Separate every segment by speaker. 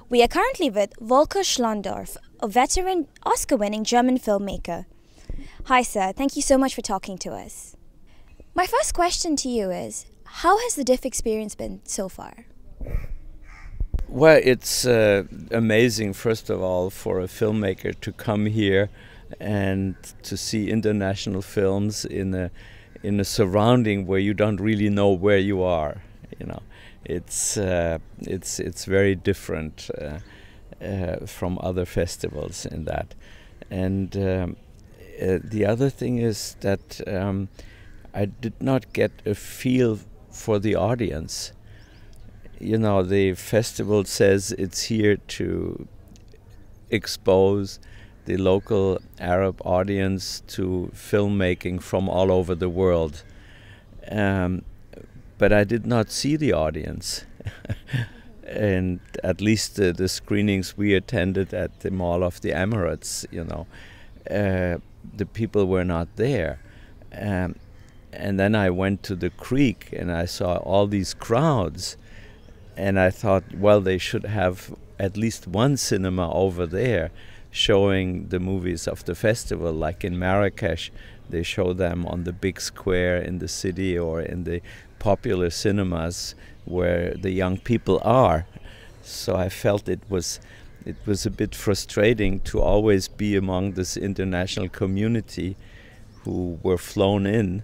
Speaker 1: We are currently with Volker Schlondorff, a veteran Oscar-winning German filmmaker. Hi sir, thank you so much for talking to us. My first question to you is, how has the DIFF experience been so far?
Speaker 2: Well, it's amazing, first of all, for a filmmaker to come here and to see international films in a surrounding where you don't really know where you are. You know, it's very different from other festivals in that. And the other thing is that I did not get a feel for the audience. You know, the festival says it's here to expose the local Arab audience to filmmaking from all over the world. But I did not see the audience. And at least the screenings we attended at the Mall of the Emirates, you know, the people were not there. And then I went to the creek and I saw all these crowds. And I thought, well, they should have at least one cinema over there showing the movies of the festival. Like in Marrakesh, they show them on the big square in the city or in the popular cinemas where the young people are. So I felt it was a bit frustrating to always be among this international community who were flown in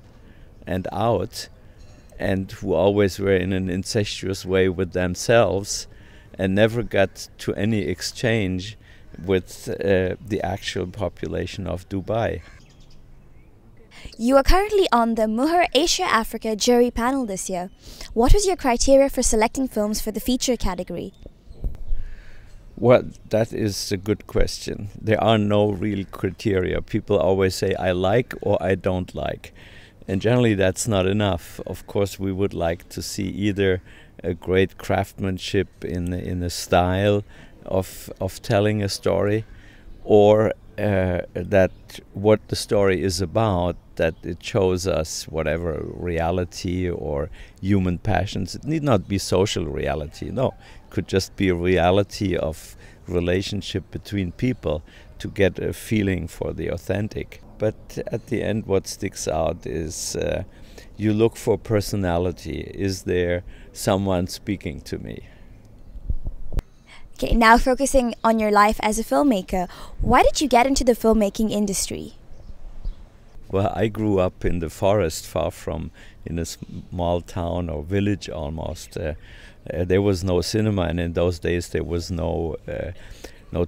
Speaker 2: and out, and who always were in an incestuous way with themselves and never got to any exchange with the actual population of Dubai.
Speaker 1: You are currently on the Muher Asia Africa jury panel this year. What was your criteria for selecting films for the feature category?
Speaker 2: Well, that is a good question. There are no real criteria. People always say I like or I don't like. And generally that's not enough. Of course, we would like to see either a great craftsmanship in the style of telling a story, or that what the story is about, that it shows us whatever reality or human passions. It need not be social reality, no. It could just be a reality of relationship between people to get a feeling for the authentic. But at the end, what sticks out is you look for personality. Is there someone speaking to me?
Speaker 1: Okay, now focusing on your life as a filmmaker, why did you get into the filmmaking industry?
Speaker 2: Well, I grew up in the forest, far from in a small town or village almost. There was no cinema, and in those days there was no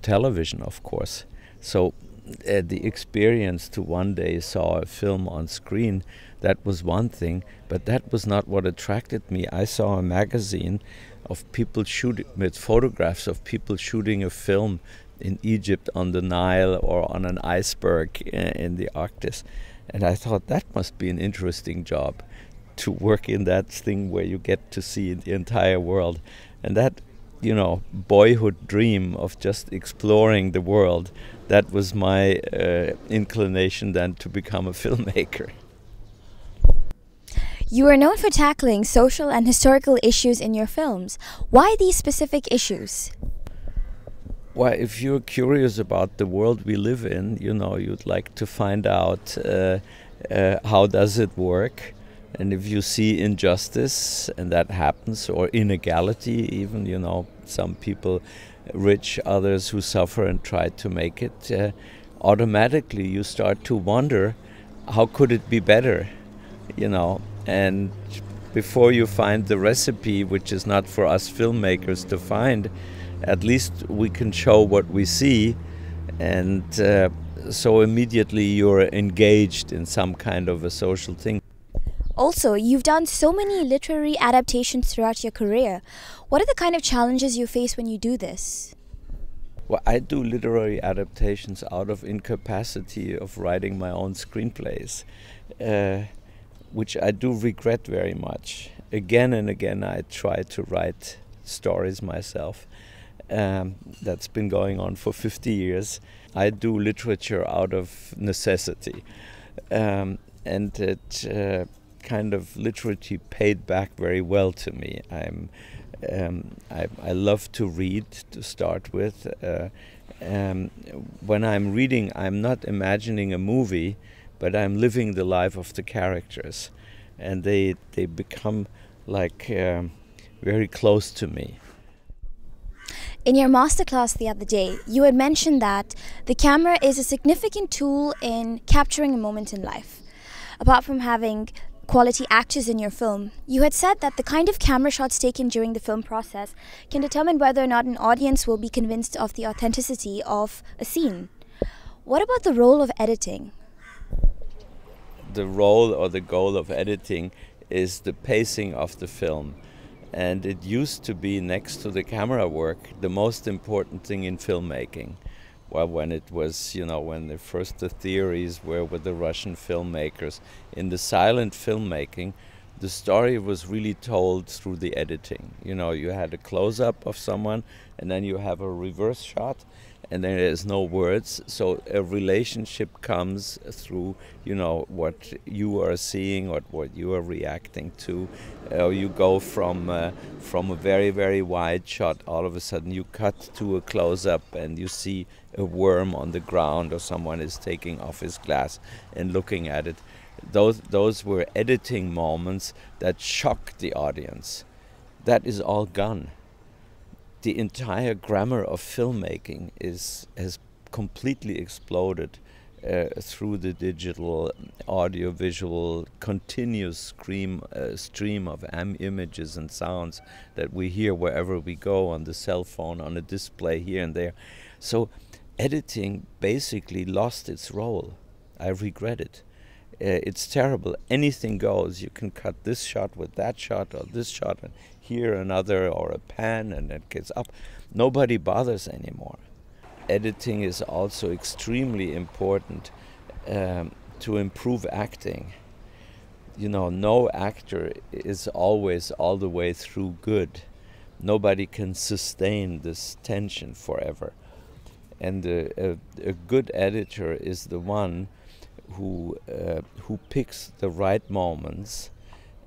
Speaker 2: television, of course. So the experience to one day saw a film on screen, that was one thing, but that was not what attracted me. I saw a magazine of people shooting, with photographs of people shooting a film in Egypt on the Nile or on an iceberg in the Arctic. And I thought that must be an interesting job, to work in that thing where you get to see the entire world. And that, you know, boyhood dream of just exploring the world, that was my inclination then to become a filmmaker.
Speaker 1: You are known for tackling social and historical issues in your films. Why these specific issues?
Speaker 2: Well, if you're curious about the world we live in, you know, you'd like to find out how does it work. And if you see injustice, and that happens, or inequality even, you know, some people rich, others who suffer and try to make it, automatically you start to wonder, how could it be better, you know? And before you find the recipe, which is not for us filmmakers to find, at least we can show what we see, and so immediately you're engaged in some kind of a social thing.
Speaker 1: Also, you've done so many literary adaptations throughout your career. What are the kind of challenges you face when you do this?
Speaker 2: Well, I do literary adaptations out of incapacity of writing my own screenplays, which I do regret very much. Again and again I try to write stories myself. That's been going on for 50 years. I do literature out of necessity. And it kind of literature paid back very well to me. I love to read to start with. When I'm reading, I'm not imagining a movie, but I'm living the life of the characters, and they become like very close to me.
Speaker 1: In your masterclass the other day, you had mentioned that the camera is a significant tool in capturing a moment in life. Apart from having quality actors in your film, you had said that the kind of camera shots taken during the film process can determine whether or not an audience will be convinced of the authenticity of a scene. What about the role of editing?
Speaker 2: The role or the goal of editing is the pacing of the film. And it used to be, next to the camera work, the most important thing in filmmaking. Well, when it was, you know, when the theories were with the Russian filmmakers. In the silent filmmaking, the story was really told through the editing. You know, you had a close-up of someone, and then you have a reverse shot, and then there's no words. So a relationship comes through, you know, what you are seeing or what you are reacting to. You go from a very, very wide shot, all of a sudden you cut to a close-up and you see a worm on the ground, or someone is taking off his glass and looking at it. Those were editing moments that shocked the audience. That is all gone. The entire grammar of filmmaking has completely exploded through the digital, audio-visual, continuous stream of images and sounds that we hear wherever we go, on the cell phone, on a display here and there. So editing basically lost its role. I regret it. It's terrible. Anything goes. You can cut this shot with that shot, or this shot, and here another, or a pan, and it gets up. Nobody bothers anymore. Editing is also extremely important to improve acting. You know, no actor is always all the way through good. Nobody can sustain this tension forever. And a good editor is the one who picks the right moments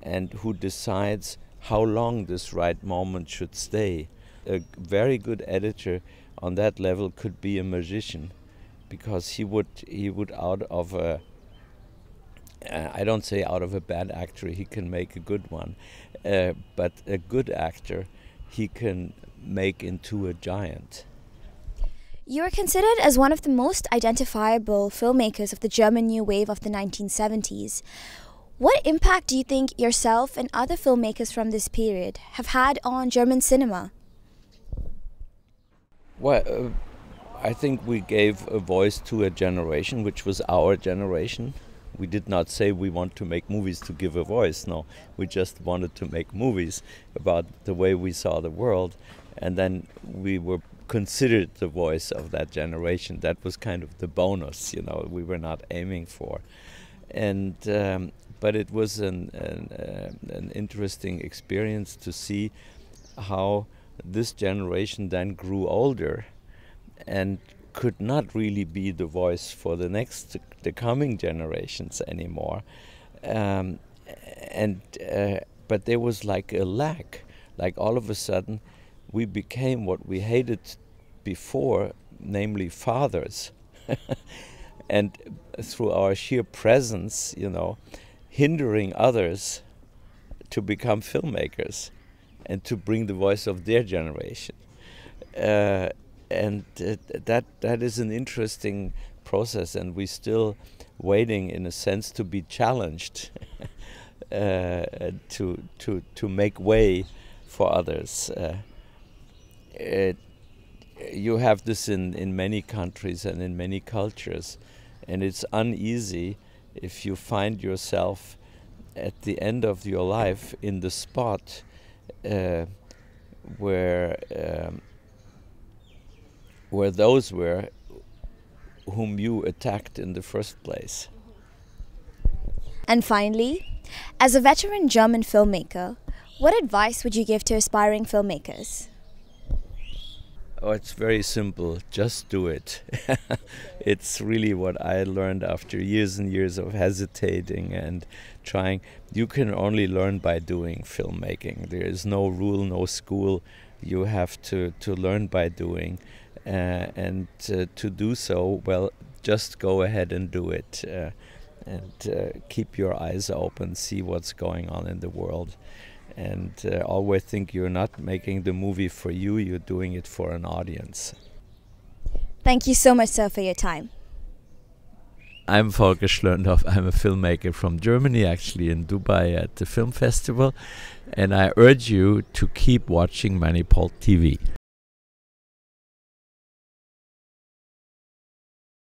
Speaker 2: and who decides how long this right moment should stay. A very good editor on that level could be a magician, because he would out of a I don't say out of a bad actor he can make a good one, but a good actor he can make into a giant.
Speaker 1: You are considered as one of the most identifiable filmmakers of the German New Wave of the 1970s. What impact do you think yourself and other filmmakers from this period have had on German cinema?
Speaker 2: Well, I think we gave a voice to a generation, which was our generation. We did not say we want to make movies to give a voice. No, we just wanted to make movies about the way we saw the world, and then we were considered the voice of that generation. That was kind of the bonus, you know, we were not aiming for. And but it was an interesting experience to see how this generation then grew older and could not really be the voice for the coming generations anymore. But there was like a lack, like all of a sudden we became what we hated before, namely fathers. And through our sheer presence, you know, hindering others to become filmmakers and to bring the voice of their generation. And that is an interesting process, and we're still waiting, in a sense, to be challenged to make way for others. You have this in many countries and in many cultures, and it's uneasy if you find yourself at the end of your life in the spot where those were whom you attacked in the first place.
Speaker 1: And finally, as a veteran German filmmaker, what advice would you give to aspiring filmmakers?
Speaker 2: Oh, it's very simple. Just do it. It's really what I learned after years and years of hesitating and trying. You can only learn by doing filmmaking. There is no rule, no school. You have to learn by doing. And to do so, well, just go ahead and do it. And keep your eyes open, see what's going on in the world. And always think you're not making the movie for you, you're doing it for an audience.
Speaker 1: Thank you so much, sir, for your time.
Speaker 2: I'm Volker Schlondorff. I'm a filmmaker from Germany, actually in Dubai at the film festival. And I urge you to keep watching Manipal TV.